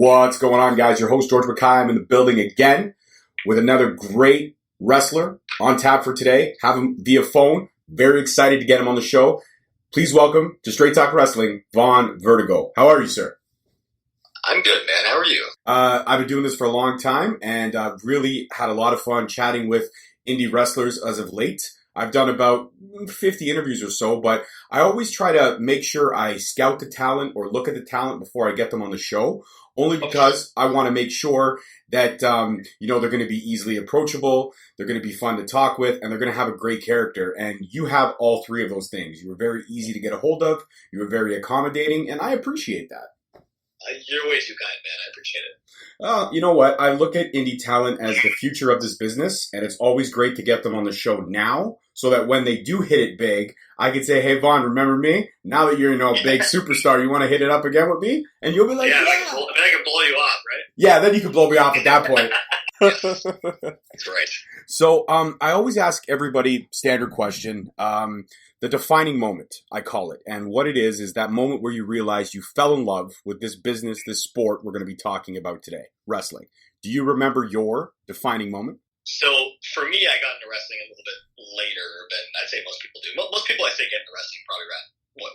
What's going on, guys? Your host, George Mackay. I'm in the building again with another great wrestler on tap for today. Have him via phone. Very excited to get him on the show. Please welcome to Straight Talk Wrestling, Vaughn Vertigo. How are you, sir? I'm good, man. How are you? I've been doing this for a long time, and I've really had a lot of fun chatting with indie wrestlers as of late. I've done about 50 interviews or so, but I always try to make sure I scout the talent or look at the talent before I get them on the show, only because I want to make sure that, they're going to be easily approachable, they're going to be fun to talk with, and they're going to have a great character. And you have all three of those things. You were very easy to get a hold of, you were very accommodating, and I appreciate that. You're way too kind, man. I appreciate it. You know what? I look at indie talent as the future of this business, and it's always great to get them on the show now so that when they do hit it big, I can say, hey, Vaughn, remember me? Now that you're, a big superstar, you want to hit it up again with me? And you'll be like, yeah. I can blow you off, right? Yeah, then you can blow me off at that point. That's right. So I always ask everybody standard question, the defining moment, I call it. And what it is that moment where you realize you fell in love with this business, this sport we're going to be talking about today, wrestling. Do you remember your defining moment? So for me, I got into wrestling a little bit later than I'd say most people do. Most people I say get into wrestling probably around,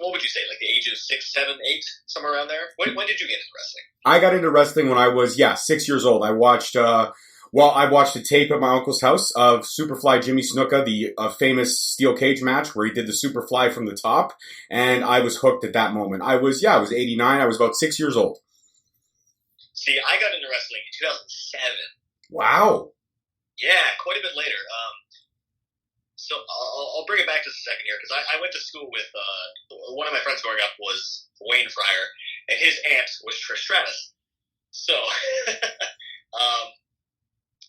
what would you say, like the age of 6, 7, 8, somewhere around there? When did you get into wrestling? I got into wrestling when I was, 6 years old. I watched I watched a tape at my uncle's house of Superfly Jimmy Snuka, the famous steel cage match where he did the Superfly from the top, and I was hooked at that moment. I was 89. I was about 6 years old. See, I got into wrestling in 2007. Wow. Yeah, quite a bit later. So I'll bring it back just a second here, because I went to school with one of my friends growing up was Wayne Fryer, and his aunt was Trish Stratus. So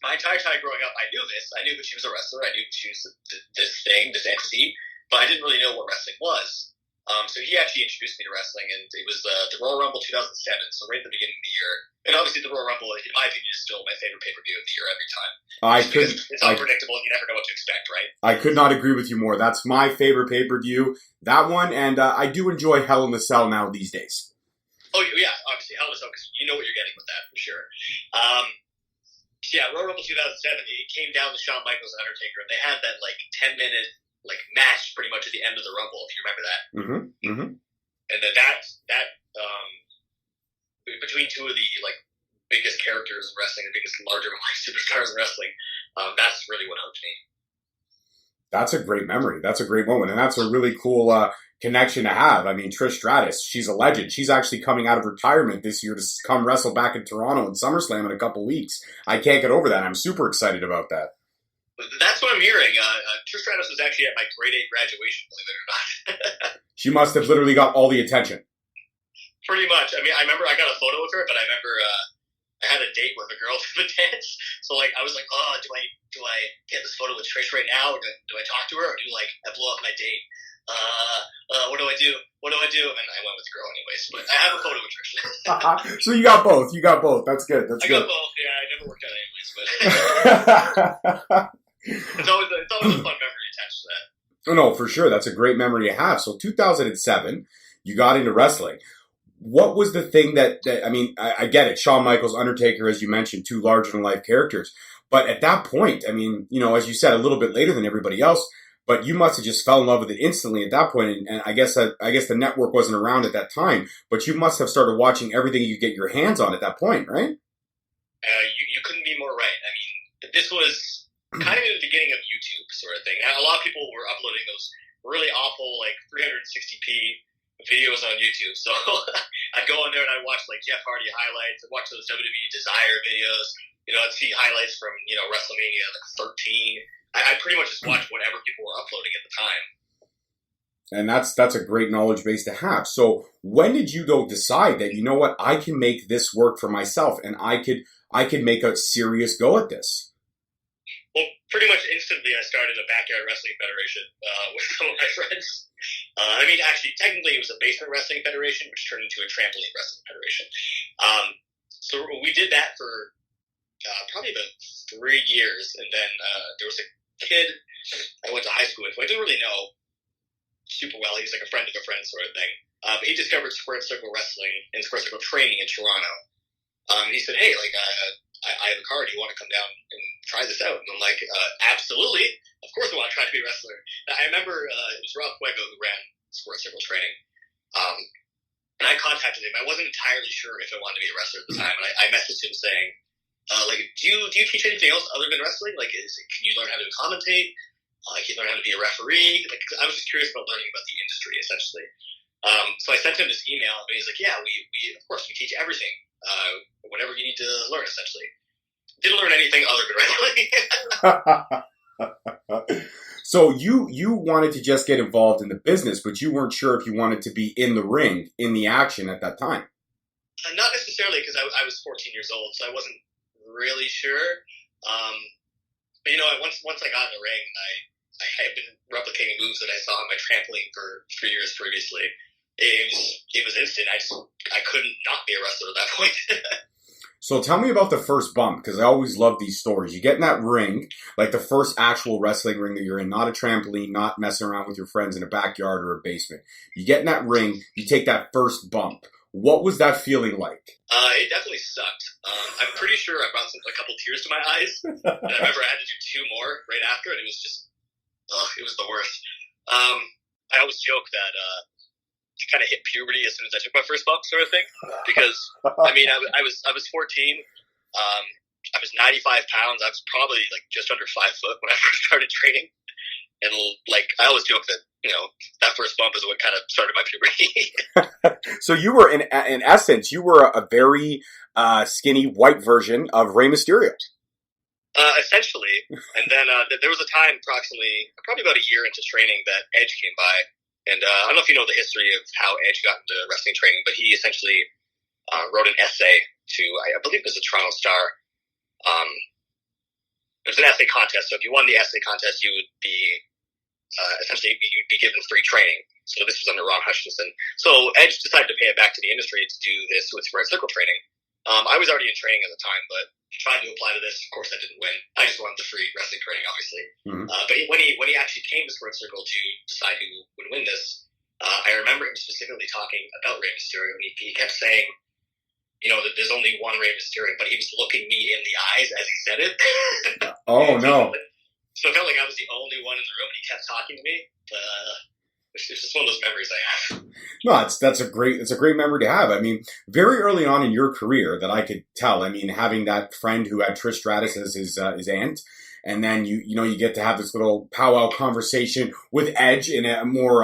my entire time growing up, I knew this. I knew that she was a wrestler. I knew she was this entity, but I didn't really know what wrestling was. So he actually introduced me to wrestling, and it was the Royal Rumble 2007, so right at the beginning of the year. And obviously the Royal Rumble, in my opinion, is still my favorite pay-per-view of the year every time. It's unpredictable, and you never know what to expect, right? I could not agree with you more. That's my favorite pay-per-view, that one, and I do enjoy Hell in the Cell now these days. Oh, yeah, obviously, Hell in the Cell, because you know what you're getting with that, for sure. Royal Rumble 2007, it came down to Shawn Michaels and Undertaker, and they had that, 10-minute, match pretty much at the end of the Rumble, if you remember that. Mm-hmm, mm-hmm. And then that between two of the, biggest characters in wrestling, the biggest larger superstars in wrestling, that's really what hooked me. That's a great memory. That's a great moment. And that's a really cool connection to have. I mean, Trish Stratus, she's a legend. She's actually coming out of retirement this year to come wrestle back in Toronto in SummerSlam in a couple weeks. I can't get over that. I'm super excited about that. That's what I'm hearing. Trish Stratus was actually at my grade 8 graduation, believe it or not. She must have literally got all the attention. Pretty much. I mean, I remember I got a photo with her, but I remember I had a date with a girl for the dance. So, I was like, oh, do I get this photo with Trish right now? Or do I talk to her? Or do, I blow up my date? What do I do? What do I do? And I went with the girl anyways. But I have a photo with Trish. So you got both. That's good. I got both. Yeah, I never worked out anyways. But it's always a fun memory attached to that. Oh, no, for sure. That's a great memory to have. So 2007, you got into wrestling. What was the thing that I get it. Shawn Michaels, Undertaker, as you mentioned, two larger-than-life characters. But at that point, as you said, a little bit later than everybody else, but you must have just fell in love with it instantly at that point. And I guess the network wasn't around at that time, but you must have started watching everything you get your hands on at that point, right? You couldn't be more right. I mean, this was kind of the beginning of YouTube sort of thing. A lot of people were uploading those really awful, 360p videos on YouTube. So I'd go on there and I'd watch Jeff Hardy highlights. I'd watch those WWE Desire videos. I'd see highlights from, WrestleMania 13. I pretty much just watched whatever people were uploading at the time. And that's a great knowledge base to have. So when did you decide that, I can make this work for myself and I could make a serious go at this? Well, pretty much instantly I started a backyard wrestling federation with some of my friends. Actually, technically it was a basement wrestling federation, which turned into a trampoline wrestling federation. So we did that for probably about 3 years, and then there was a kid I went to high school with who I didn't really know super well. He was like a friend of a friend sort of thing. But he discovered Square Circle Wrestling and Square Circle Training in Toronto. He said, "Hey, like, I have a card. Do you want to come down and try this out?" And I'm like, "Absolutely. Of course I want to try to be a wrestler." I remember it was Rob Fuego who ran Squirt Circle Training. And I contacted him. I wasn't entirely sure if I wanted to be a wrestler at the time. And I messaged him saying, like, do you teach anything else other than wrestling? Like, can you learn how to commentate? Can you learn how to be a referee? Like, I was just curious about learning about the industry, essentially. So I sent him this email, and he's like, yeah, we of course, we teach everything. Whatever you need to learn, essentially. Didn't learn anything other than wrestling. So you wanted to just get involved in the business, but you weren't sure if you wanted to be in the ring, in the action at that time. Not necessarily, because I was 14 years old, so I wasn't really sure. But once I got in the ring, I had been replicating moves that I saw on my trampoline for 3 years previously. It was instant. I couldn't not be a wrestler at that point. So tell me about the first bump, because I always love these stories. You get in that ring, like the first actual wrestling ring that you're in, not a trampoline, not messing around with your friends in a backyard or a basement. You get in that ring, you take that first bump. What was that feeling like? It definitely sucked. I'm pretty sure I brought a couple tears to my eyes. And I remember I had to do 2 more right after, and it was just, it was the worst. I always joke that I kind of hit puberty as soon as I took my first bump, sort of thing. Because I mean, I was 14. I was 95 pounds. I was probably like just under 5 foot when I first started training. And like I always joke that that first bump is what kind of started my puberty. So you were in essence, you were a very skinny white version of Rey Mysterio. Essentially. And then there was a time probably about a year into training that Edge came by. And I don't know if you know the history of how Edge got into wrestling training, but he essentially wrote an essay to, I believe it was the Toronto Star. It was an essay contest, so if you won the essay contest, you would be essentially you'd be given free training. So this was under Ron Hutchinson. So Edge decided to pay it back to the industry to do this with Square Circle Training. I was already in training at the time, but tried to apply to this. Of course, I didn't win. I just wanted the free wrestling training, obviously. Mm-hmm. But when he actually came to Square Circle to decide who would win this, I remember him specifically talking about Rey Mysterio, and he kept saying, that there's only one Rey Mysterio, but he was looking me in the eyes as he said it. Oh, no. So it felt like I was the only one in the room, and he kept talking to me. It's just one of those memories I have. No, it's a great memory to have. I mean, very early on in your career that I could tell. I mean, having that friend who had Trish Stratus as his aunt, and then you get to have this little powwow conversation with Edge in a more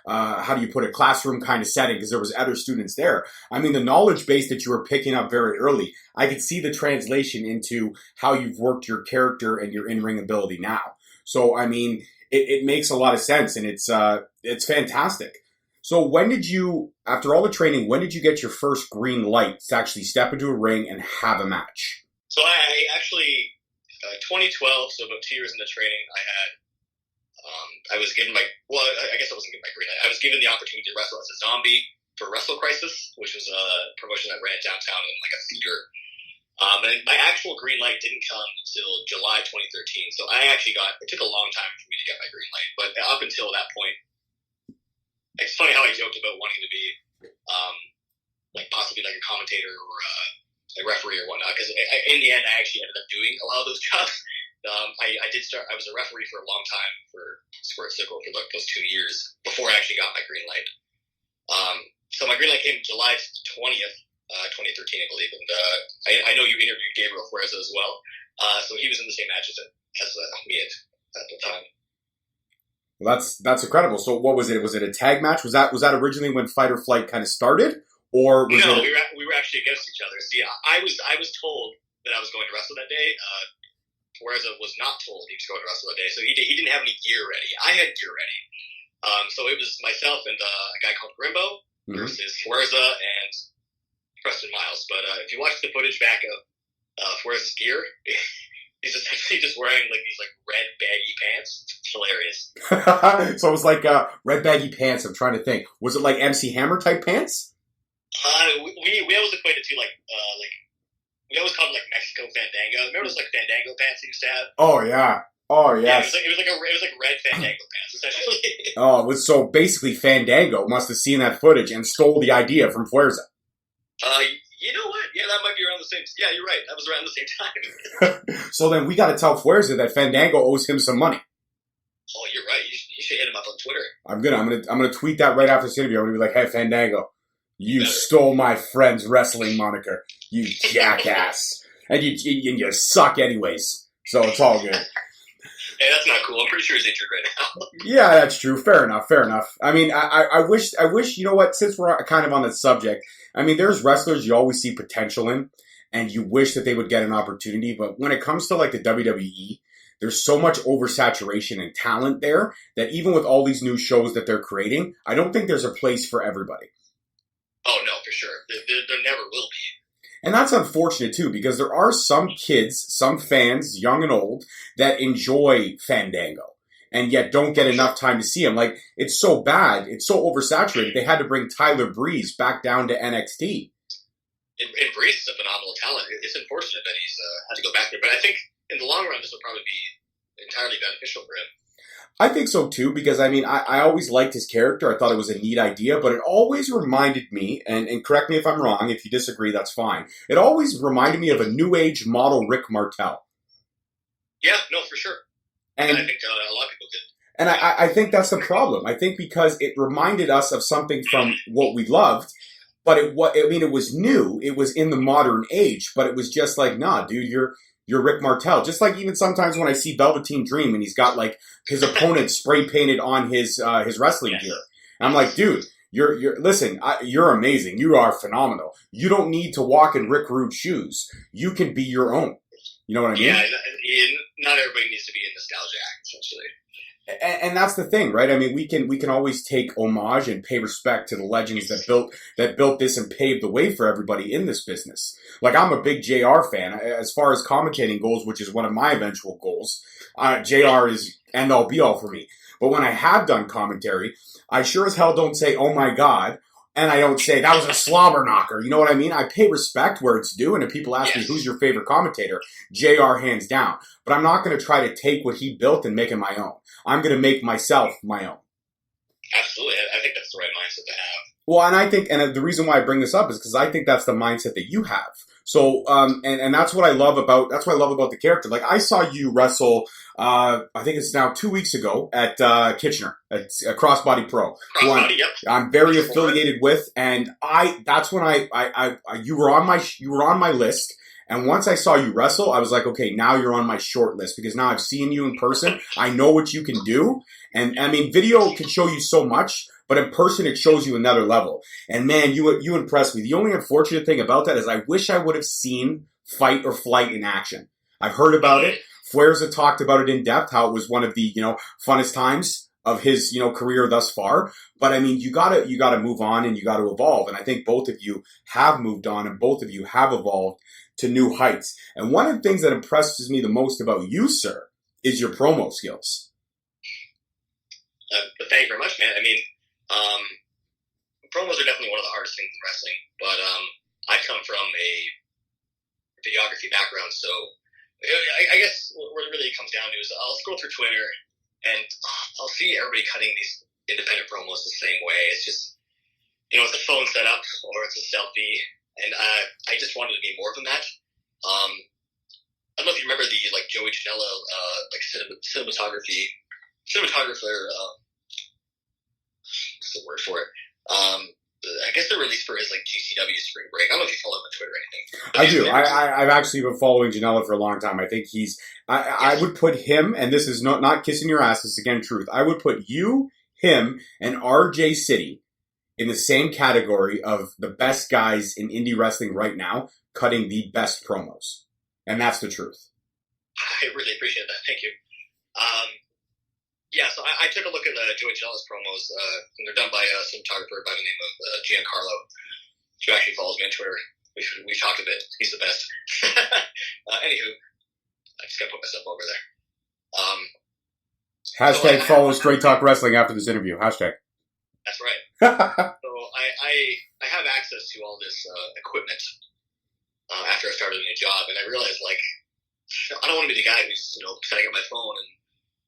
how do you put it, classroom kind of setting, because there was other students there. I mean, the knowledge base that you were picking up very early, I could see the translation into how you've worked your character and your in-ring ability now. So, I mean, it makes a lot of sense, and it's fantastic. So when did you, after all the training, when did you get your first green light to actually step into a ring and have a match? So I actually, 2012, so about 2 years into training, I was given I guess I wasn't given my green light. I was given the opportunity to wrestle as a zombie for Wrestle Crisis, which was a promotion that ran downtown in like a theater. And my actual green light didn't come until July 2013. So it took a long time for me to get my green light. But up until that point, it's funny how I joked about wanting to be possibly like a commentator or a referee or whatnot. Because in the end, I actually ended up doing a lot of those jobs. I was a referee for a long time for Squirt Circle for like those 2 years before I actually got my green light. So my green light came July 20th. 2013, I believe, and I know you interviewed Gabriel Fuerza as well, so he was in the same match as me at the time. Well, that's incredible. So, what was it? Was it a tag match? Was that originally when Fight or Flight kind of started, or was no? We were actually against each other. See, I was told that I was going to wrestle that day. Fuerza was not told he was going to wrestle that day, so he didn't have any gear ready. I had gear ready, so it was myself and a guy called Grimbo versus Fuerza and Preston Miles. But if you watch the footage back of Fuerza's gear, he's essentially just wearing like these like red baggy pants. It's hilarious. So it was like red baggy pants. I'm trying to think. Was it like MC Hammer type pants? We always equated to like we always called it like Mexico Fandango. Remember those like Fandango pants he used to have? Oh yeah. Oh yes. Yeah, it was like red Fandango pants essentially. Oh, it was so basically Fandango must have seen that footage and stole the idea from Fuerza. You know what? Yeah, that might be around the same. Yeah, you're right. That was around the same time. So then we got to tell Fuerza that Fandango owes him some money. Oh, you're right. You should hit him up on Twitter. I'm gonna tweet that right after this interview. I'm gonna be like, "Hey, Fandango, you stole my friend's wrestling moniker, you jackass, and you suck anyways." So it's all good. Hey, that's not cool. I'm pretty sure he's injured right now. Yeah, that's true. Fair enough. I mean, I wish, you know what, since we're kind of on the subject, I mean, there's wrestlers you always see potential in, and you wish that they would get an opportunity, but when it comes to like the WWE, there's so much oversaturation and talent there that even with all these new shows that they're creating, I don't think there's a place for everybody. Oh, no, for sure. There never will be. And that's unfortunate, too, because there are some kids, some fans, young and old, that enjoy Fandango and yet don't get enough time to see him. Like, it's so bad. It's so oversaturated. They had to bring Tyler Breeze back down to NXT. And Breeze is a phenomenal talent. It's unfortunate that he's had to go back there. But I think in the long run, this will probably be entirely beneficial for him. I think so too, because I mean, I always liked his character. I thought it was a neat idea, but it always reminded me, and correct me if I'm wrong, if you disagree, that's fine. It always reminded me of a new age model Rick Martel. Yeah, no, for sure. And I think a lot of people did. And I think that's the problem. I think because it reminded us of something from what we loved, but it was new. It was in the modern age, but it was just like, nah, dude, you're Rick Martel. Just like even sometimes when I see Velveteen Dream and he's got like his opponent spray painted on his wrestling gear. And I'm like, dude, you're amazing. You are phenomenal. You don't need to walk in Rick Rude's shoes. You can be your own. You know what I mean? Yeah, not everybody needs to be a nostalgia act, essentially. And that's the thing, right? I mean, we can always take homage and pay respect to the legends that built this and paved the way for everybody in this business. Like, I'm a big JR fan. As far as commentating goes, which is one of my eventual goals, JR is end all be all for me. But when I have done commentary, I sure as hell don't say, "Oh my God," and I don't say that was a slobber knocker. You know what I mean? I pay respect where it's due, and if people ask me who's your favorite commentator, JR hands down. But I'm not going to try to take what he built and make it my own. I'm going to make myself my own. Absolutely. I think that's the right mindset to have. Well, and I think, and the reason why I bring this up is because I think that's the mindset that you have. So, and that's what I love about the character. Like, I saw you wrestle, I think it's now 2 weeks ago at, Kitchener, at Crossbody Pro. Crossbody, yep. I'm very affiliated with, and that's when you were on my list. And once I saw you wrestle, I was like, okay, now you're on my short list because now I've seen you in person. I know what you can do. And I mean, video can show you so much, but in person, it shows you another level. And man, you impressed me. The only unfortunate thing about that is I wish I would have seen Fight or Flight in action. I've heard about it. Fuerza talked about it in depth, how it was one of the, funnest times of his, career thus far. But I mean, you gotta move on and you gotta evolve. And I think both of you have moved on and both of you have evolved to new heights. And one of the things that impresses me the most about you, sir, is your promo skills. Thank you very much, man. I mean, promos are definitely one of the hardest things in wrestling, but I come from a videography background, so I guess what it really comes down to is I'll scroll through Twitter and I'll see everybody cutting these independent promos the same way. It's just, it's a phone setup or it's a selfie, and I just wanted to be more than that. I don't know if you remember the Joey Janela cinematographer. What's the word for it? I guess the release for his GCW Spring Break. I don't know if you follow him on Twitter or anything. I do. I've actually been following Janela for a long time. I think he's. I would put him, and this is not kissing your ass. This is again truth. I would put you, him, and RJ City in the same category of the best guys in indie wrestling right now, cutting the best promos, and that's the truth. I really appreciate that. Thank you. Yeah, so I took a look at Joey Janela's promos, and they're done by a cinematographer by the name of Giancarlo, who actually follows me on Twitter. We talked a bit. He's the best. Anywho, I just got to put myself over there. Hashtag follow Straight Talk Wrestling after this interview. Hashtag. That's right. So I have access to all this equipment after I started a new job, and I realized, I don't want to be the guy who's, setting up my phone and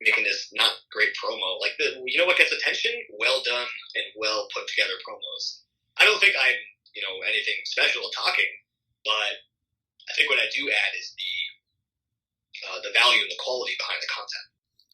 making this not great promo. You know what gets attention? Well done and well put together promos. I don't think I'm, anything special at talking, but I think what I do add is the value and the quality behind the content.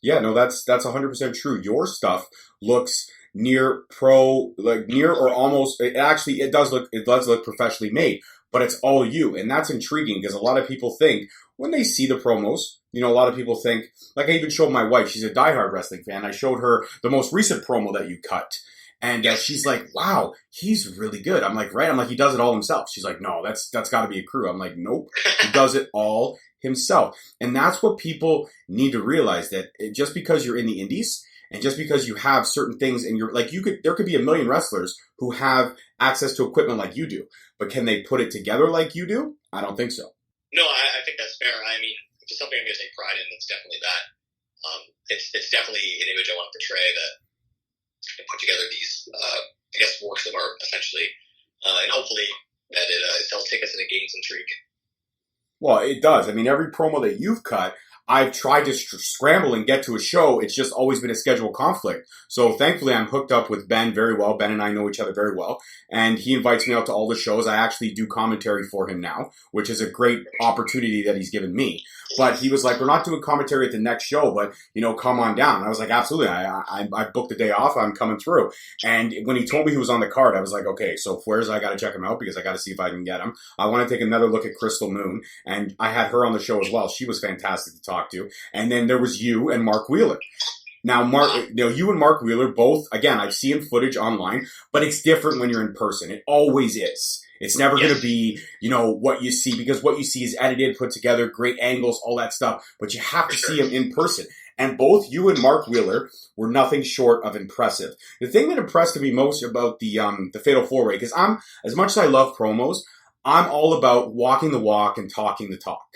Yeah, no, that's 100% true. Your stuff looks near pro, like near or almost. It does look professionally made, but it's all you, and that's intriguing because a lot of people think when they see the promos, a lot of people think, like I even showed my wife, she's a diehard wrestling fan. I showed her the most recent promo that you cut. And she's like, wow, he's really good. I'm like, right. I'm like, he does it all himself. She's like, no, that's got to be a crew. I'm like, nope, he does it all himself. And that's what people need to realize, that just because you're in the indies and just because you have certain things and you're like, there could be a million wrestlers who have access to equipment like you do, but can they put it together like you do? I don't think so. No, I think that's fair. I mean, if it's something I'm going to take pride in, it's definitely that. It's definitely an image I want to portray, that and put together these, works of art, essentially, and hopefully that it sells tickets and it gains intrigue. Well, it does. I mean, every promo that you've cut, I've tried to scramble and get to a show. It's just always been a schedule conflict. So thankfully, I'm hooked up with Ben very well. Ben and I know each other very well. And he invites me out to all the shows. I actually do commentary for him now, which is a great opportunity that he's given me. But he was like, we're not doing commentary at the next show, but, come on down. And I was like, absolutely. I booked the day off. I'm coming through. And when he told me he was on the card, I was like, okay, so where's I got to check him out because I got to see if I can get him. I want to take another look at Crystal Moon. And I had her on the show as well. She was fantastic to talk to. And then there was you and Mark Wheeler. Now, you and Mark Wheeler both, again, I've seen footage online, but it's different when you're in person. It always is. It's never going to be, what you see, because what you see is edited, put together, great angles, all that stuff. But you have to see them in person. And both you and Mark Wheeler were nothing short of impressive. The thing that impressed me most about the Fatal 4-Way, because as much as I love promos, I'm all about walking the walk and talking the talk.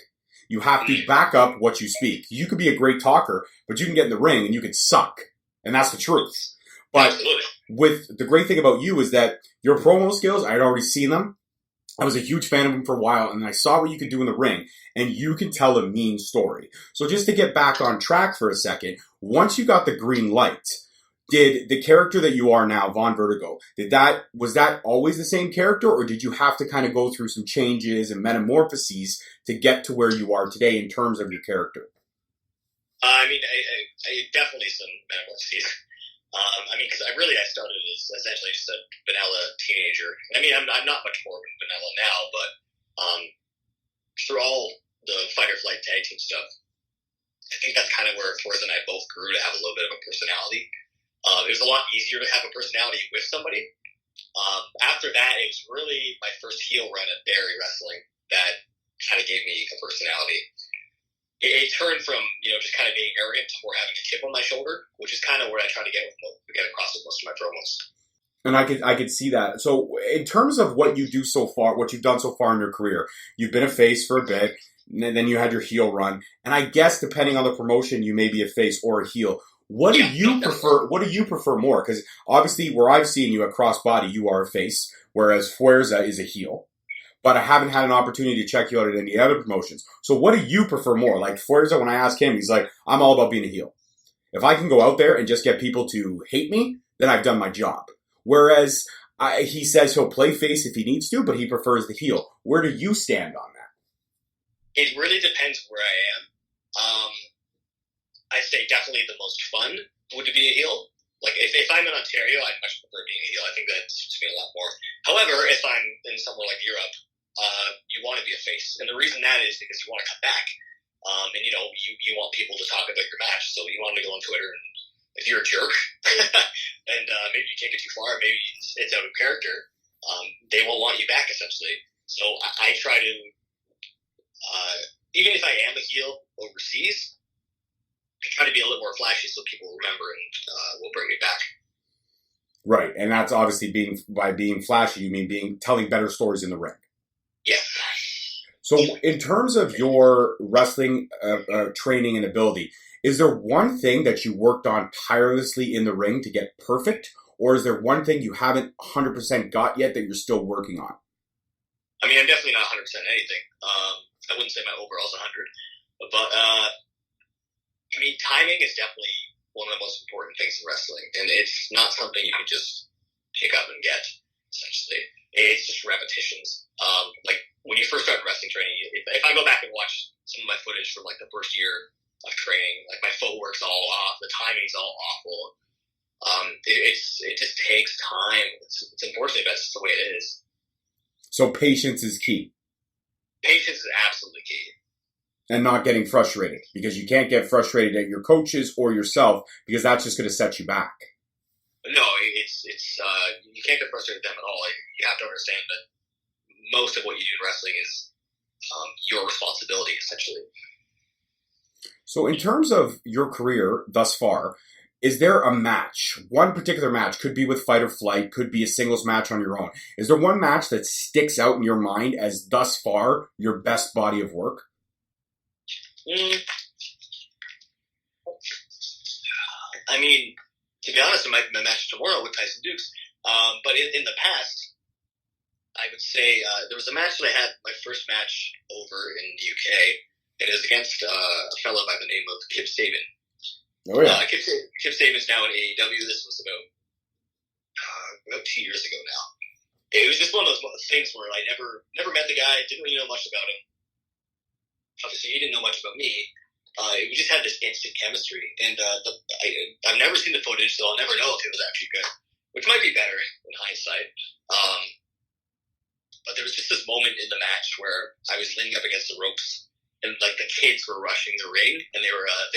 You have to back up what you speak. You could be a great talker, but you can get in the ring and you could suck. And that's the truth. But with the great thing about you is that your promo skills, I had already seen them. I was a huge fan of them for a while, and I saw what you could do in the ring, and you can tell a mean story. So just to get back on track for a second, once you got the green light, did the character that you are now, Vaughn Vertigo, was that always the same character, or did you have to kind of go through some changes and metamorphoses to get to where you are today in terms of your character? I definitely some metamorphoses. Because I started as essentially just a vanilla teenager. I'm not much more vanilla now, but through all the fight or flight tag team stuff, I think that's kind of where Torres and I both grew to have a little bit of a personality. It was a lot easier to have a personality with somebody. After that, it was really my first heel run at Barry Wrestling that kind of gave me a personality. It turned from, just kind of being arrogant to more having a chip on my shoulder, which is kind of where I try to get across with most of my promos. And I could see that. So in terms of what you do so far, what you've done so far in your career, you've been a face for a bit, and then you had your heel run. And I guess depending on the promotion, you may be a face or a heel. What do you prefer? What do you prefer more? Because obviously, where I've seen you at Crossbody, you are a face, whereas Fuerza is a heel. But I haven't had an opportunity to check you out at any other promotions. So what do you prefer more? Like Fuerza, when I ask him, he's like, I'm all about being a heel. If I can go out there and just get people to hate me, then I've done my job. Whereas he says he'll play face if he needs to, but he prefers the heel. Where do you stand on that? It really depends where I am. I say definitely the most fun would be a heel. Like, if I'm in Ontario, I'd much prefer being a heel. I think that suits me a lot more. However, if I'm in somewhere like Europe, you want to be a face. And the reason that is because you want to cut back. And, you want people to talk about your match. So you want to go on Twitter, and if you're a jerk, and maybe you take it too far, maybe it's out of character, they won't want you back, essentially. So I try to, even if I am a heel overseas, I try to be a little more flashy so people remember and will bring me back. Right, and that's obviously by being flashy, you mean telling better stories in the ring. Yeah. So in terms of your wrestling training and ability, is there one thing that you worked on tirelessly in the ring to get perfect, or is there one thing you haven't 100% got yet that you're still working on? I'm definitely not 100% anything. I wouldn't say my overall's 100, but timing is definitely one of the most important things in wrestling, and it's not something you can just pick up and get, essentially. It's just repetitions. Like when you first start wrestling training, if I go back and watch some of my footage from like the first year of training, like my footwork's all off, the timing's all awful. It just takes time. It's unfortunate, that's just the way it is. So patience is key. Patience is absolutely key. And not getting frustrated, because you can't get frustrated at your coaches or yourself, because that's just going to set you back. No, it's you can't get frustrated with them at all. You have to understand that most of what you do in wrestling is your responsibility, essentially. So in terms of your career thus far, is there a match, one particular match, could be with Fight or Flight, could be a singles match on your own. Is there one match that sticks out in your mind as thus far your best body of work? I mean, to be honest, it might be my match tomorrow with Tyson Dukes. But in the past, I would say there was a match that I had, my first match over in the UK, and it was against a fellow by the name of Kip Saban. Oh, yeah. Kip Saban's now in AEW. This was about 2 years ago now. It was just one of those things where I never met the guy, didn't really know much about him. Obviously, he didn't know much about me. We just had this instant chemistry, and I've never seen the footage, so I'll never know if it was actually good, which might be better in hindsight. But there was just this moment in the match where I was leaning up against the ropes, and like the kids were rushing the ring, and they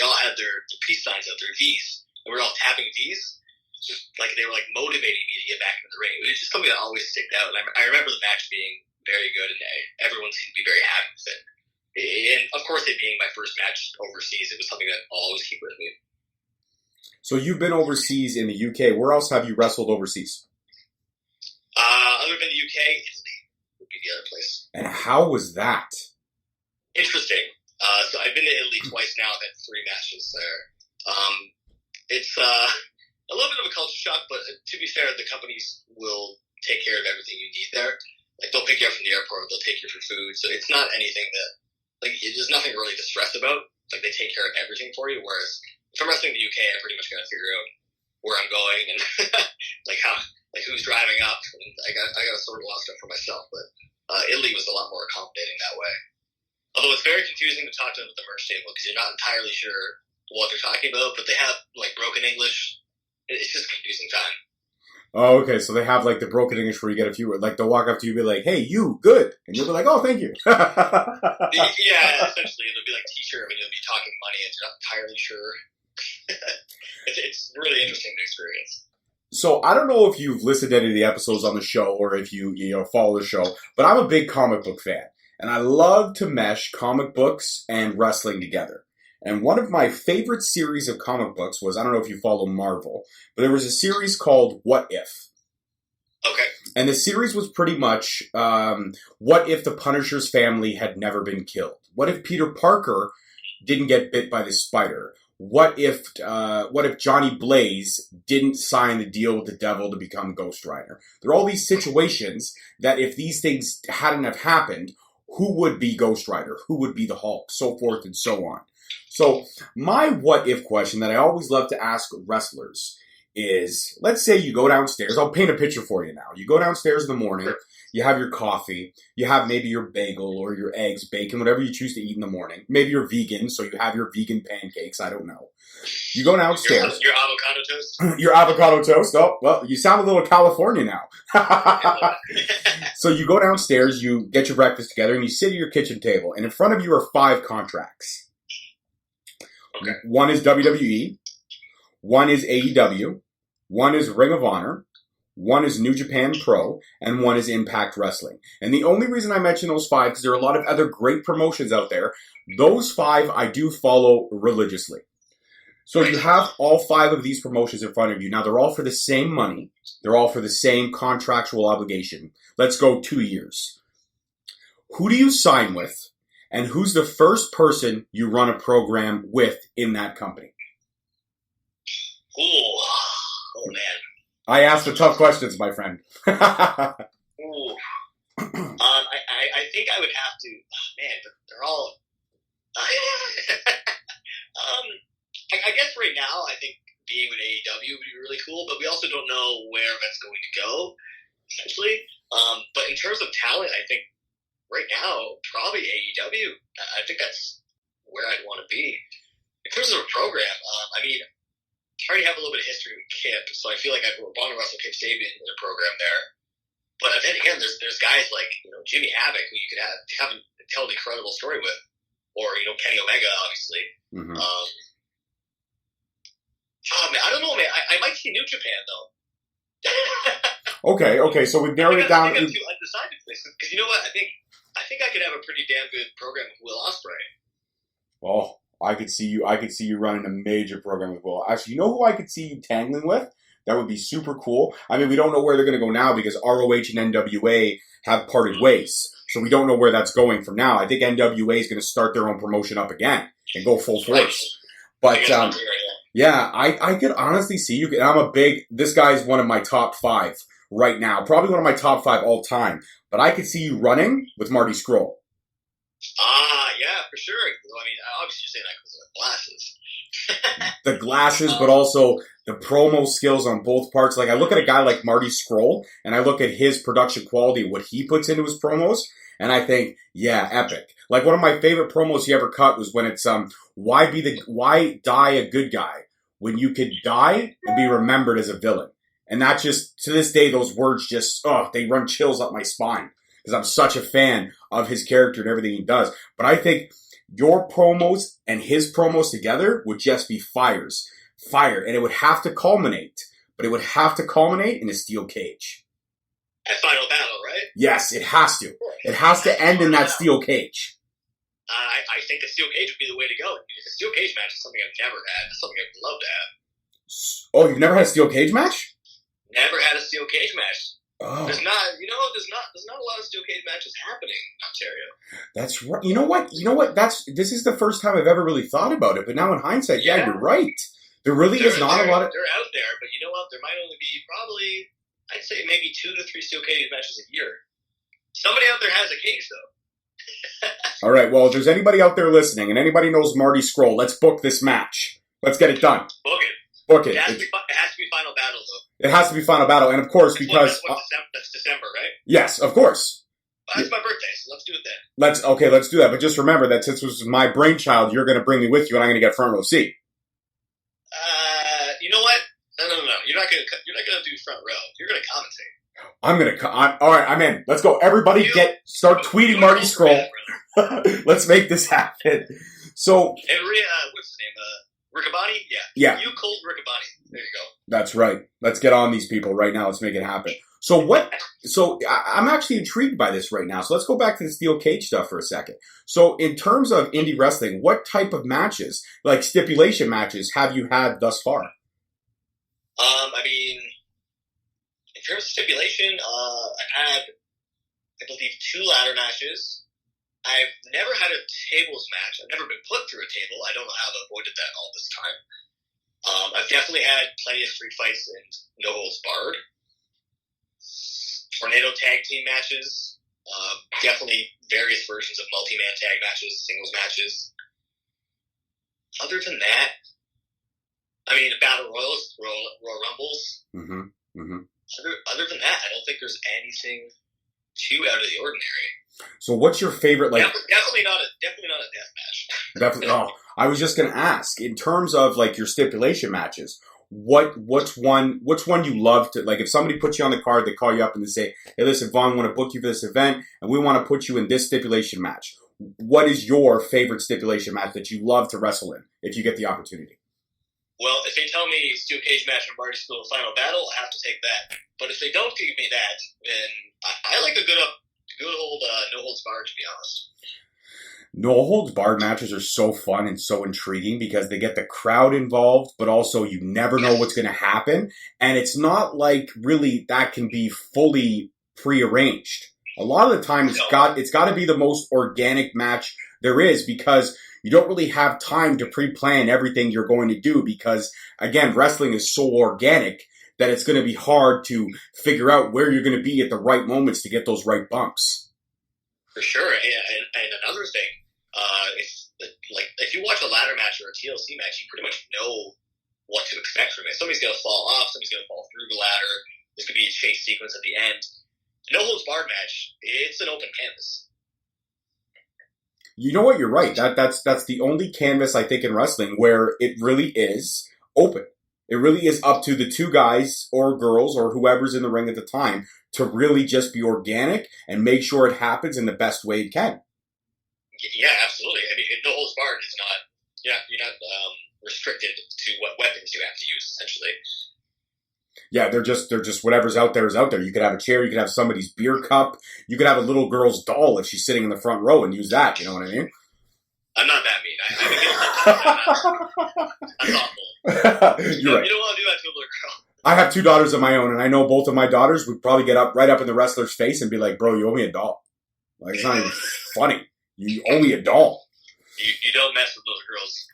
all had their peace signs out, their V's, and we were all tapping V's, like they were like motivating me to get back into the ring. It was just something that always sticked out, and I remember the match being very good, and everyone seemed to be very happy with it. And of course, it being my first match overseas, it was something that I'll always keep with me. So you've been overseas in the UK. Where else have you wrestled overseas? Other than the UK, Italy would be the other place. And how was that? Interesting. So I've been to Italy twice now. I've had 3 matches there. It's a little bit of a culture shock, but to be fair, the companies will take care of everything you need there. Like, they'll pick you up from the airport, they'll take you for food. So it's not anything that, like, there's nothing really to stress about. Like, they take care of everything for you. Whereas if I'm wrestling in the UK, I pretty much got to figure out where I'm going and like who's driving up. And I got to sort a lot of stuff for myself. But Italy was a lot more accommodating that way. Although it's very confusing to talk to them at the merch table because you're not entirely sure what they're talking about. But they have like broken English. It's just a confusing time. Oh, okay. So they have like the broken English where you get a few, like they'll walk up to you and be like, "Hey, you, good," and you'll be like, "Oh, thank you." Yeah, essentially, it'll be like teacher, and you'll be talking money, and you're not entirely sure. It's really interesting to experience. So I don't know if you've listened to any of the episodes on the show or if you follow the show, but I'm a big comic book fan, and I love to mesh comic books and wrestling together. And one of my favorite series of comic books was, I don't know if you follow Marvel, but there was a series called What If? Okay. And the series was pretty much, what if the Punisher's family had never been killed? What if Peter Parker didn't get bit by the spider? What if Johnny Blaze didn't sign the deal with the devil to become Ghost Rider? There are all these situations that if these things hadn't have happened, who would be Ghost Rider? Who would be the Hulk? So forth and so on. So my what if question that I always love to ask wrestlers is, let's say you go downstairs. I'll paint a picture for you now. You go downstairs in the morning. You have your coffee. You have maybe your bagel or your eggs, bacon, whatever you choose to eat in the morning. Maybe you're vegan, so you have your vegan pancakes. I don't know. You go downstairs. Your avocado toast? Your avocado toast. Oh, well, you sound a little California now. So you go downstairs, you get your breakfast together, and you sit at your kitchen table. And in front of you are 5 contracts. Okay. One is WWE. One is AEW. One is Ring of Honor. One is New Japan Pro, and one is Impact Wrestling. And the only reason I mention those 5, because there are a lot of other great promotions out there, those 5 I do follow religiously. So you have all 5 of these promotions in front of you. Now, they're all for the same money. They're all for the same contractual obligation. Let's go 2 years. Who do you sign with, and who's the first person you run a program with in that company? Ooh. Oh, man. I asked the tough questions, my friend. Ooh. I think I would have to. Oh, man, they're all. I guess right now, I think being with AEW would be really cool, but we also don't know where that's going to go, essentially. But in terms of talent, I think right now, probably AEW. I think that's where I'd want to be. In terms of a program, I mean, I already have a little bit of history with Kip, so I feel like I'd want to wrestle Kip Sabian in a program there. But then again, there's guys like Jimmy Havoc who you could have tell an incredible story with, or Kenny Omega, obviously. Mm-hmm. Oh man, I don't know, man. I might see New Japan though. Okay. So we've narrowed it down. I think I'm too undecided for this because you know what? I think I could have a pretty damn good program with Will Ospreay. Oh, I could see you running a major program with Will. Actually, you know who I could see you tangling with? That would be super cool. I mean, we don't know where they're going to go now because ROH and NWA have parted ways. So we don't know where that's going from now. I think NWA is going to start their own promotion up again and go full force. But yeah, I could honestly see you. This guy's one of my top 5 right now. Probably one of my top 5 all time. But I could see you running with Marty Scurll. Yeah, for sure. I mean, obviously you're saying that because of the glasses. The glasses, but also the promo skills on both parts. Like, I look at a guy like Marty Scurll, and I look at his production quality, what he puts into his promos, and I think, yeah, epic. Like, one of my favorite promos he ever cut was when it's, why die a good guy when you could die and be remembered as a villain? And that just, to this day, those words just, they run chills up my spine. Because I'm such a fan of his character and everything he does. But I think your promos and his promos together would just be fire. And it would have to culminate. But it would have to culminate in a steel cage. At Final Battle, right? Yes, it has to. It has to end in that steel cage. I think a steel cage would be the way to go. A steel cage match is something I've never had. It's something I'd love to have. Oh, you've never had a steel cage match? Never had a steel cage match. Oh. There's not a lot of steel cage matches happening in Ontario. That's right. You know what? This is the first time I've ever really thought about it. But now in hindsight, yeah you're right. There really is not a lot of. They're out there, but you know what? There might only be probably, I'd say maybe 2 to 3 steel cage matches a year. Somebody out there has a cage though. All right. Well, if there's anybody out there listening, and anybody knows Marty Scurll, let's book this match. Let's get it done. Book it. It has to be Final Battle though. It has to be Final Battle, and of course, because that's December, right? Yes, of course. That's my birthday, so let's do it then. Let's do that. But just remember that since this was my brainchild, you're going to bring me with you, and I'm going to get front row seat. You know what? No. You're not going to do front row. You're going to commentate. I'm going to. All right, I'm in. Let's go. Everybody, start tweeting Marty Scurll. Let's make this happen. So, and what's his name? Riccaboni? Yeah. You cold Riccaboni. There you go. That's right. Let's get on these people right now. Let's make it happen. So I'm actually intrigued by this right now. So let's go back to the steel cage stuff for a second. So in terms of indie wrestling, what type of matches, like stipulation matches, have you had thus far? I mean, in terms of stipulation, I've had, I believe, 2 ladder matches. I've never had a tables match. I've never been put through a table. I don't know how I've avoided that all this time. I've definitely had plenty of street fights and no holds barred. Tornado tag team matches. Definitely various versions of multi-man tag matches, singles matches. Other than that, I mean, battle royals, Royal Rumbles. Mm-hmm. Mm-hmm. Other than that, I don't think there's anything too out of the ordinary. So what's your favorite, like... Definitely not a death match. Definitely. Oh, I was just going to ask, in terms of, like, your stipulation matches, what's one you love to, like, if somebody puts you on the card, they call you up and they say, hey, listen, Vaughn, we want to book you for this event, and we want to put you in this stipulation match. What is your favorite stipulation match that you love to wrestle in, if you get the opportunity? Well, if they tell me steel cage match from Marty Scurll Final Battle, I have to take that. But if they don't give me that, then I like a good old no holds barred, to be honest. No holds barred matches are so fun and so intriguing because they get the crowd involved, but also you never know what's going to happen. And it's not like really that can be fully prearranged. A lot of the time it's got to be the most organic match there is because you don't really have time to pre-plan everything you're going to do because, again, wrestling is so organic that it's going to be hard to figure out where you're going to be at the right moments to get those right bumps. For sure. And another thing, if you watch a ladder match or a TLC match, you pretty much know what to expect from it. Somebody's going to fall off. Somebody's going to fall through the ladder. There's going to be a chase sequence at the end. No holds barred match, it's an open canvas. You know what? You're right. That's the only canvas I think in wrestling where it really is open. It really is up to the two guys or girls or whoever's in the ring at the time to really just be organic and make sure it happens in the best way it can. Yeah, absolutely. I mean, no holds barred is not. You're not restricted to what weapons you have to use. Essentially. Yeah, they're just whatever's out there is out there. You could have a chair, you could have somebody's beer cup, you could have a little girl's doll if she's sitting in the front row and use that. You know what I mean? I'm not that mean. That's awful. You're right. You don't want to do that to a little girl. I have 2 daughters of my own, and I know both of my daughters would probably get right up in the wrestler's face and be like, "Bro, you owe me a doll." Like, it's not even funny. You owe me a doll. You don't mess with little girls.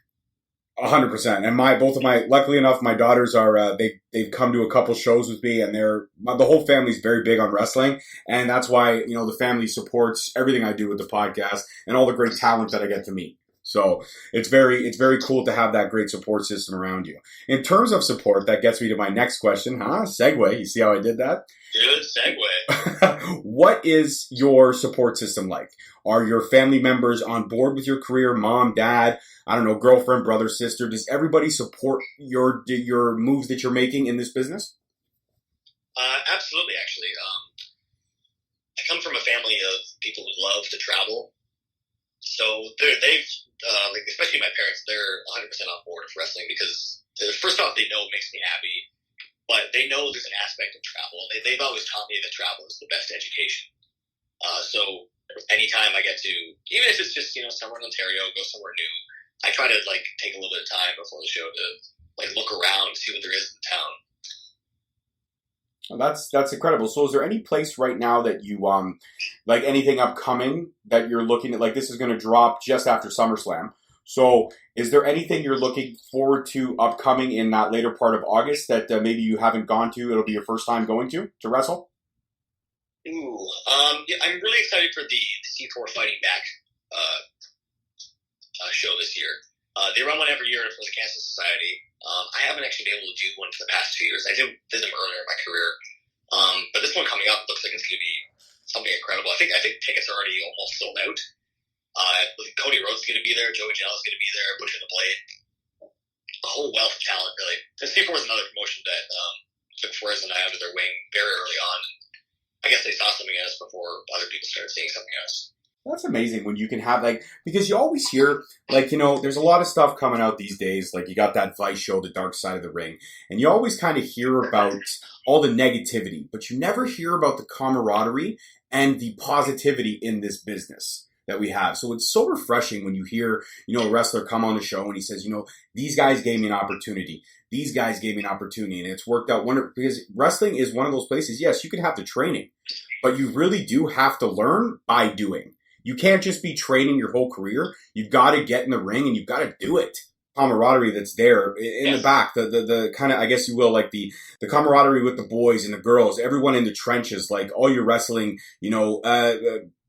100%. And luckily enough, my daughters are, they've come to a couple shows with me, and the whole family's very big on wrestling. And that's why, the family supports everything I do with the podcast and all the great talent that I get to meet. So it's very cool to have that great support system around you. In terms of support, that gets me to my next question, Segue. You see how I did that? Good segue. What is your support system like? Are your family members on board with your career? Mom, dad, I don't know, girlfriend, brother, sister? Does everybody support your moves that you're making in this business? Absolutely, actually. I come from a family of people who love to travel. So they've especially my parents, they're 100% on board with wrestling because first off, they know it makes me happy, but they know there's an aspect of travel. They've always taught me that travel is the best education. So anytime I get to, even if it's just, somewhere in Ontario, go somewhere new, I try to take a little bit of time before the show to look around, see what there is in the town. Well, that's incredible. So is there any place right now that you, anything upcoming that you're looking at, this is going to drop just after SummerSlam. So is there anything you're looking forward to upcoming in that later part of August that maybe you haven't gone to? It'll be your first time going to wrestle? Ooh, yeah, I'm really excited for the C4 Fighting Back show this year. They run one every year for the Cancer Society. I haven't actually been able to do one for the past 2 years. I did visit them earlier in my career. But this one coming up looks like it's going to be something incredible. I think tickets are already almost sold out. Cody Rhodes is going to be there. Joey Janela's going to be there. Butcher the Blade. A whole wealth of talent, really. And C4 is another promotion that took Flores and I under their wing very early on. I guess they saw something in us before other people started seeing something in us. That's amazing when you can have because you always hear there's a lot of stuff coming out these days. You got that Vice show, The Dark Side of the Ring, and you always kind of hear about all the negativity, but you never hear about the camaraderie and the positivity in this business that we have. So it's so refreshing when you hear, a wrestler come on the show and he says, these guys gave me an opportunity. These guys gave me an opportunity, and it's worked out wonderful because wrestling is one of those places. Yes, you can have the training, but you really do have to learn by doing. You can't just be training your whole career. You've got to get in the ring and you've got to do it. Camaraderie that's there in the back, the kind of, I guess you will, the camaraderie with the boys and the girls, everyone in the trenches, all your wrestling,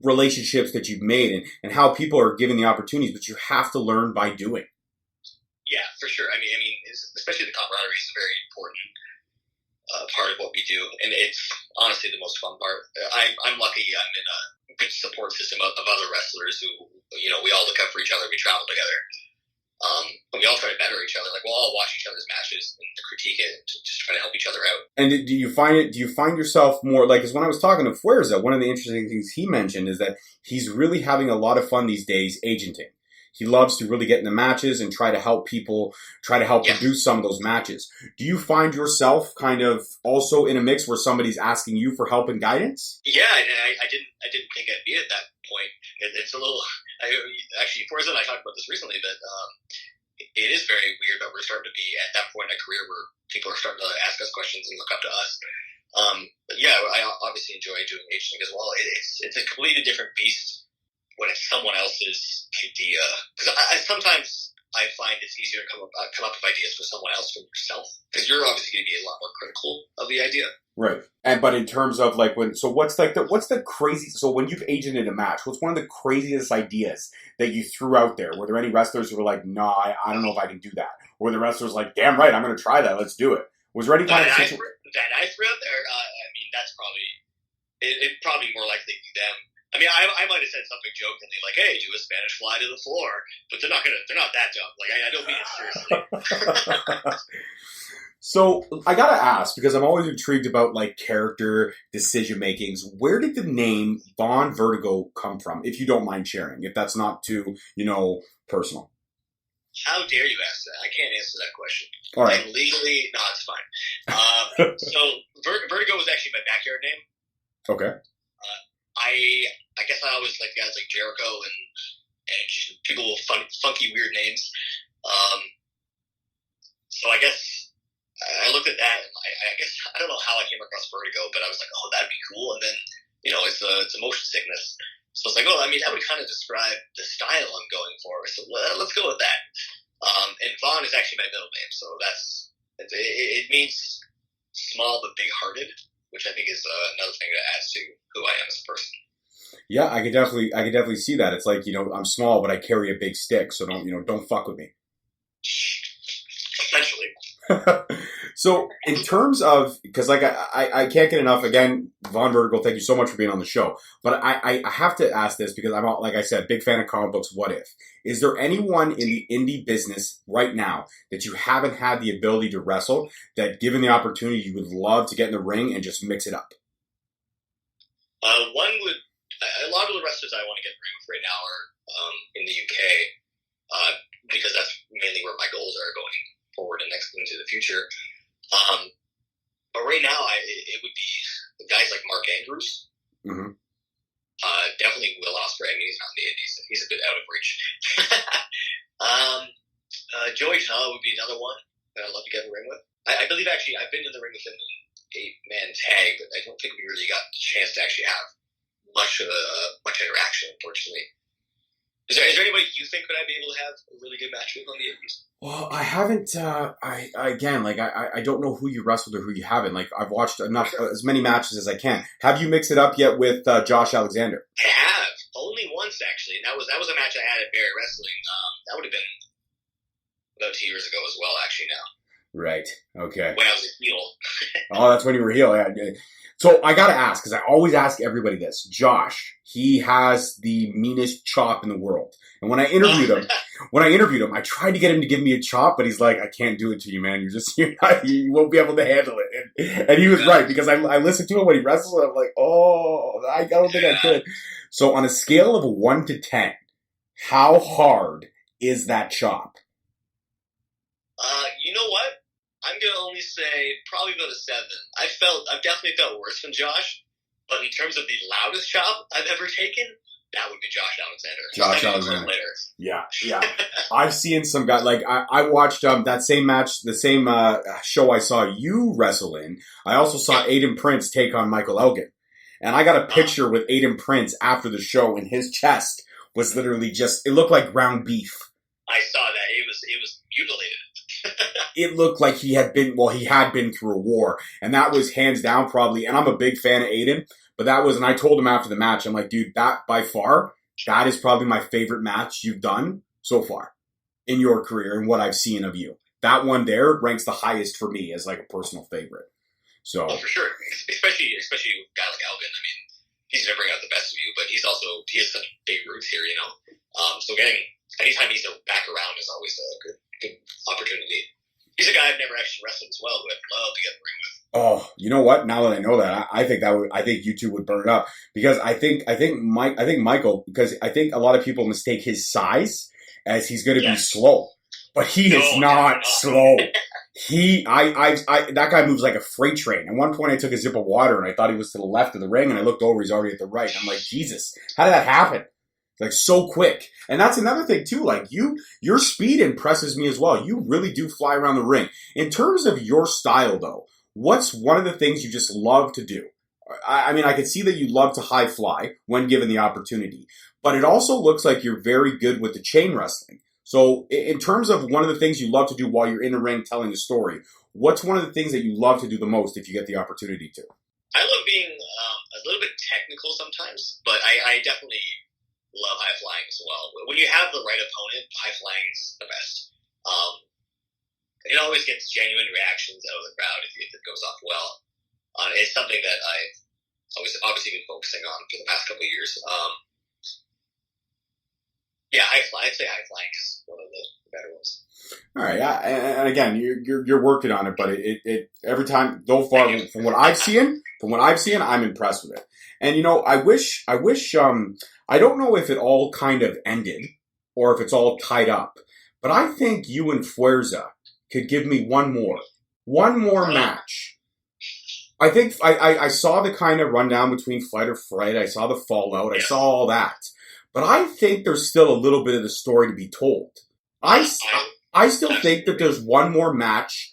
relationships that you've made and how people are given the opportunities, but you have to learn by doing. Yeah, for sure. I mean, especially the camaraderie is a very important part of what we do, and it's honestly the most fun part. I'm lucky. I'm in a good support system of other wrestlers who, we all look out for each other. We travel together. And we all try to better each other. We'll all watch each other's matches and critique it to just try to help each other out. And do you find yourself more, because when I was talking to Fuerza, one of the interesting things he mentioned is that he's really having a lot of fun these days agenting. He loves to really get in the matches and try to help people, produce some of those matches. Do you find yourself kind of also in a mix where somebody's asking you for help and guidance? Yeah, I didn't think I'd be at that point. It's a little, actually, Forza and I talked about this recently, that it is very weird that we're starting to be at that point in a career where people are starting to ask us questions and look up to us. But yeah, I obviously enjoy doing agenting as well. It's a completely different beast when it's someone else's idea. Because sometimes I find it's easier to come up with ideas for someone else than yourself. Because you're obviously going to be a lot more critical of the idea. Right. But in terms of what's the crazy, so when you've agented a match, what's one of the craziest ideas that you threw out there? Were there any wrestlers who were like, no, I don't know if I can do that? Or the wrestlers like, damn right, I'm going to try that. Let's do it. Was there any kind of situation? That I threw out there, that's probably, it'd probably more likely be them. I mean, I might have said something jokingly like, "Hey, do a Spanish fly to the floor," but they're not that dumb. Like, I don't mean it seriously. So I gotta ask, because I'm always intrigued about like character decision makings. Where did the name Vaughn Vertigo come from? If you don't mind sharing, if that's not too personal. How dare you ask that? I can't answer that question. All right. And legally, no, it's fine. So Vertigo was actually my backyard name. Okay. I guess I always like guys like Jericho and people with funky, weird names. So I guess I looked at that, and I guess I don't know how I came across Vertigo, but I was like, oh, that'd be cool. And then it's motion sickness. So it's like, oh, I mean, that would kind of describe the style I'm going for. So let's go with that. And Vaughn is actually my middle name, so it means small but big-hearted, which I think is another thing that adds to who I am as a person. Yeah, I could definitely see that. It's like, I'm small, but I carry a big stick, so don't fuck with me. Essentially. So in terms of, because like I can't get enough, again, Vaughn Vertigo, thank you so much for being on the show. But I have to ask this because I'm, like I said, big fan of comic books. What if? Is there anyone in the indie business right now that you haven't had the ability to wrestle, that given the opportunity you would love to get in the ring and just mix it up? A lot of the wrestlers I want to get in the ring with right now are in the UK because that's mainly where my goals are going forward and next into the future. But right now, it would be guys like Mark Andrews. Mm-hmm. Definitely Will Ospreay. I mean, he's not in the Indies. He's a bit out of reach. Joey Janela would be another one that I'd love to get in the ring with. I believe, actually, I've been in the ring with him in an 8-man tag, but I don't think we really got the chance to actually have much interaction, unfortunately. Is there anybody you think that I'd be able to have a really good match with on the Indies? Well, I haven't. I don't know who you wrestled or who you haven't. Like, I've watched as many matches as I can. Have you mixed it up yet with Josh Alexander? I have only once actually, and that was a match I had at Barry Wrestling. That would have been about 2 years ago as well, actually. Now, right? Okay. When I was a heel. Oh, that's when you were a heel. Yeah. So I gotta ask, because I always ask everybody this. Josh, he has the meanest chop in the world. And when I interviewed him, I tried to get him to give me a chop, but he's like, I can't do it to you, man. You won't be able to handle it. And he was right, because I listened to him when he wrestles, and I'm like, oh, I don't think I could. So on a scale of 1 to 10, how hard is that chop? You know what? I'm going to only say probably about a 7. I've definitely felt worse than Josh, but in terms of the loudest chop I've ever taken, that would be Josh Alexander. Josh Alexander. Yeah. I've seen some guys, like, I watched that same match, the same show I saw you wrestle in. I also saw Aiden Prince take on Michael Elgin. And I got a picture with Aiden Prince after the show, and his chest was literally it looked like ground beef. I saw that. It was mutilated. It looked like he had been through a war, and that was hands down probably, and I'm a big fan of Aiden, but and I told him after the match, I'm like, dude, that by far, that is probably my favorite match you've done so far in your career and what I've seen of you. That one there ranks the highest for me as like a personal favorite. So, for sure, especially a guy like Elgin. I mean, he's gonna bring out the best of you, but he has such big roots here, So anytime he's back around is always a good opportunity. He's a guy I've never actually wrestled as well, who I'd love to get in the ring with. Oh, you know what? Now that I know that, I think you two would burn it up, because I think Michael, because I think a lot of people mistake his size as he's going to be slow, but he is not slow. That guy moves like a freight train. At one point, I took a sip of water and I thought he was to the left of the ring, and I looked over, he's already at the right. I'm like, Jesus, how did that happen? Like, so quick. And that's another thing too, like your speed impresses me as well. You really do fly around the ring. In terms of your style though, what's one of the things you just love to do? I mean, I can see that you love to high fly when given the opportunity, but it also looks like you're very good with the chain wrestling. So in terms of one of the things you love to do while you're in the ring telling a story, what's one of the things that you love to do the most if you get the opportunity to? I love being a little bit technical sometimes, but I definitely love high flying as well. When you have the right opponent, high flying is the best. It always gets genuine reactions out of the crowd if it goes off well. It's something that obviously been focusing on for the past couple of years. I'd say high flying is one of the better ones. All right, yeah, and again, you're working on it, but it every time so far from what I've seen, I'm impressed with it. And I wish I don't know if it all kind of ended or if it's all tied up, but I think you and Fuerza could give me one more match. I think I saw the kind of rundown between Fight or Fright. I saw the fallout. I saw all that, but I think there's still a little bit of the story to be told. I still think that there's one more match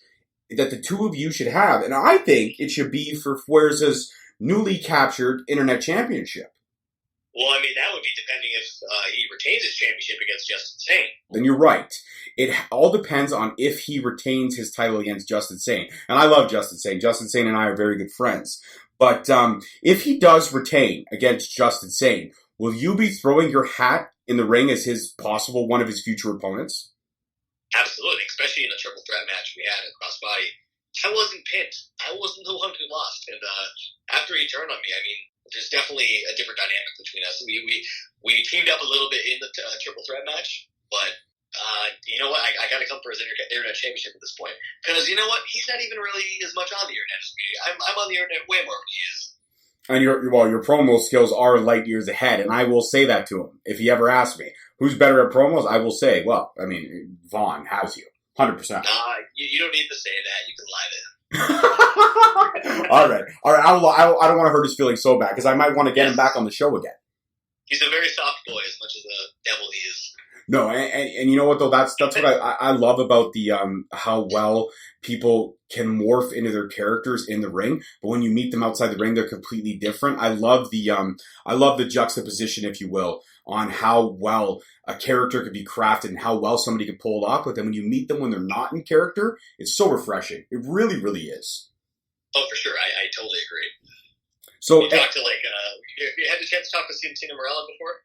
that the two of you should have, and I think it should be for Fuerza's newly captured Internet Championship. Well, I mean, that would be depending if he retains his championship against Justin Sane. Then you're right. It all depends on if he retains his title against Justin Sane. And I love Justin Sane. Justin Sane and I are very good friends. But if he does retain against Justin Sane, will you be throwing your hat in the ring as one of his future opponents? Absolutely, especially in the triple threat match we had at Crossbody. I wasn't pinned. I wasn't the one who lost. And after he turned on me, I mean, there's definitely a different dynamic between us. We teamed up a little bit in the triple threat match, but you know what? I got to come for his internet championship at this point, because you know what? He's not even really as much on the internet as me. I'm on the internet way more than he is. And your promo skills are light years ahead, and I will say that to him if he ever asks me who's better at promos. I will say, well, I mean, Vaughn has you 100%. You don't need to say that. You can lie to him. All right. I don't want to hurt his feelings so bad because I might want to get him back on the show again. He's a very soft boy, as much as a devil he is. No, and you know what though? That's what I love about the how well people can morph into their characters in the ring, but when you meet them outside the ring, they're completely different. I love the juxtaposition, if you will, on how well a character could be crafted and how well somebody can pull it off. But then when you meet them when they're not in character, it's so refreshing. It really, really is. Oh, for sure. I totally agree. So you talked to you had the chance to talk to Santino Marella before?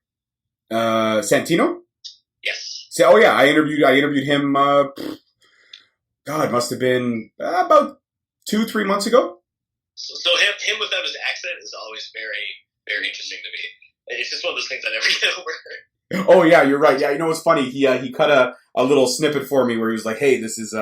Santino? Yes. Oh yeah, I interviewed him. God, must have been about 2-3 months ago. So him without his accent is always very, very interesting to me. It's just one of those things I never get over. Oh yeah, you're right. Yeah, you know what's funny? He cut a little snippet for me where he was like, "Hey, this is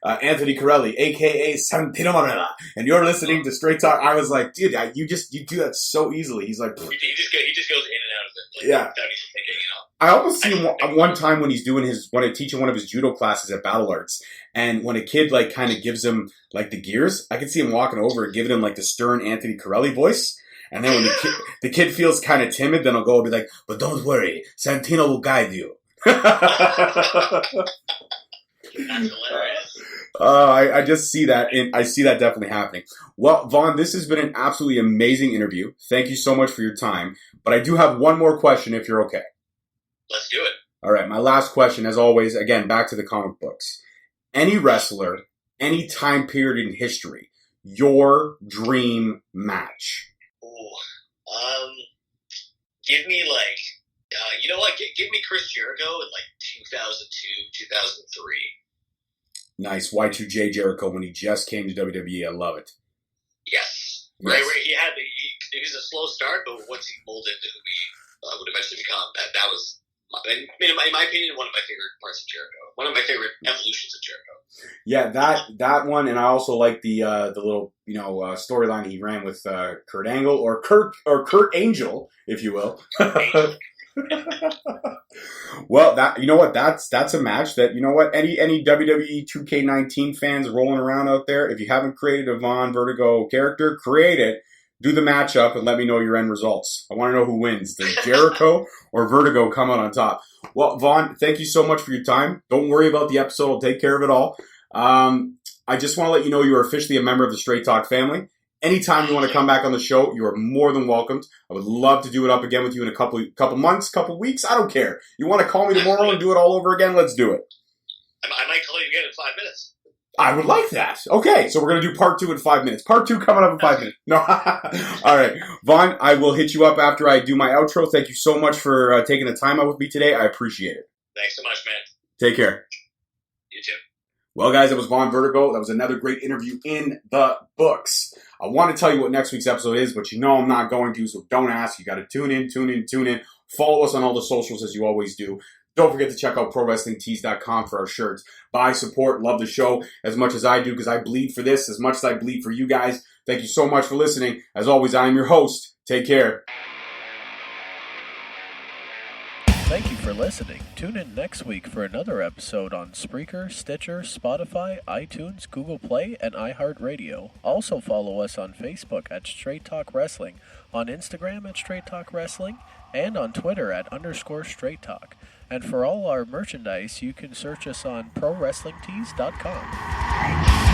Anthony Corelli, aka Santino Marella, and you're listening to Straight Talk." I was like, "Dude, you do that so easily." He's like, he just goes in and out of it, yeah. Without even thinking, I almost see him one time when he's teaching one of his judo classes at Battle Arts, and when a kid kind of gives him the gears, I can see him walking over and giving him the stern Anthony Corelli voice. And then when the kid feels kind of timid, then I'll go and be like, "But don't worry, Santino will guide you." That's hilarious. I just see that, and I see that definitely happening. Well, Vaughn, this has been an absolutely amazing interview. Thank you so much for your time. But I do have one more question, if you're okay. Let's do it. All right, my last question, as always, again, back to the comic books. Any wrestler, any time period in history, your dream match? Give me you know what? Give me Chris Jericho in 2002, 2003. Nice. Y2J Jericho when he just came to WWE. I love it. Yes. Right, where he was a slow start, but once he molded into who he would eventually become, that was, in my opinion, one of my favorite parts of Jericho. One of my favorite evolutions of Jericho. Yeah, that one, and I also like the little storyline he ran with Kurt Angle or Kurt Angel, if you will. Well, that's a match that any WWE 2K19 fans rolling around out there, if you haven't created a Vaughn Vertigo character, create it. Do the matchup and let me know your end results. I want to know who wins. Does Jericho or Vertigo come out on top? Well, Vaughn, thank you so much for your time. Don't worry about the episode. I'll take care of it all. I just want to let you know you are officially a member of the Straight Talk family. Anytime you want to come back on the show, you are more than welcomed. I would love to do it up again with you in a couple months, couple weeks. I don't care. You want to call me tomorrow and do it all over again? Let's do it. I might call you again in 5 minutes. I would like that. Okay, so we're going to do part 2 in 5 minutes. Part 2 coming up in 5 minutes. No. All right. Vaughn, I will hit you up after I do my outro. Thank you so much for taking the time out with me today. I appreciate it. Thanks so much, man. Take care. You too. Well, guys, that was Vaughn Vertigo. That was another great interview in the books. I want to tell you what next week's episode is, but you know I'm not going to, so don't ask. You got to tune in. Follow us on all the socials as you always do. Don't forget to check out ProWrestlingTees.com for our shirts. Buy, support, love the show as much as I do because I bleed for this as much as I bleed for you guys. Thank you so much for listening. As always, I am your host. Take care. Thank you for listening. Tune in next week for another episode on Spreaker, Stitcher, Spotify, iTunes, Google Play, and iHeartRadio. Also follow us on Facebook at Straight Talk Wrestling, on Instagram at Straight Talk Wrestling, and on Twitter at _Straight Talk. And for all our merchandise, you can search us on ProWrestlingTees.com.